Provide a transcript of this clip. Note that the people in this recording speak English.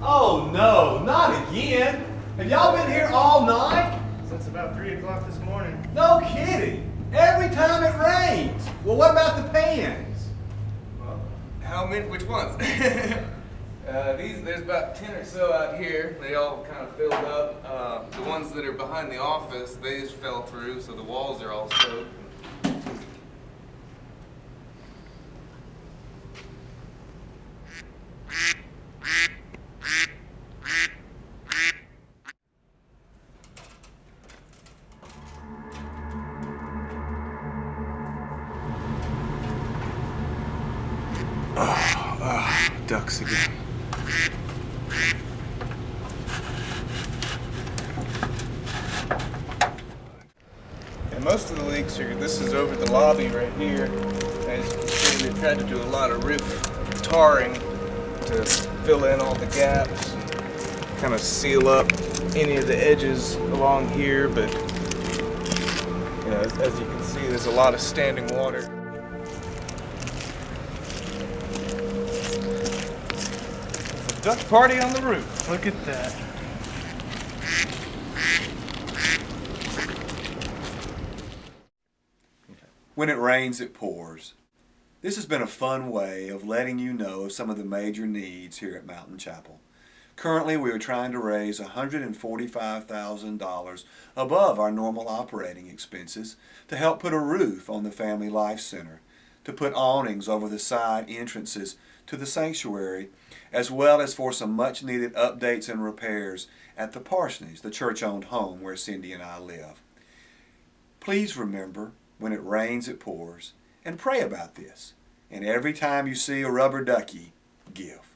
Oh no, not again. Have y'all been here all night? Since about 3 o'clock this morning. No kidding. Every time it rains. Well, what about the pans? Well, how many? Which ones? There's about 10 or so out here. They all kind of filled up. The ones that are behind the office, they just fell through, so the walls are all soaked. Ducks again. And most of the leaks are, this is over the lobby right here. As you can see, they tried to do a lot of roof tarring to fill in all the gaps and kind of seal up any of the edges along here, but you know, as you can see, there's a lot of standing water. It's a duck party on the roof. Look at that. When it rains, it pours. This has been a fun way of letting you know of some of the major needs here at Mountain Chapel. Currently, we are trying to raise $145,000 above our normal operating expenses to help put a roof on the Family Life Center, to put awnings over the side entrances to the sanctuary, as well as for some much-needed updates and repairs at the Parsonage, the church-owned home where Cindy and I live. Please remember, when it rains, it pours, and pray about this. And every time you see a rubber ducky, give.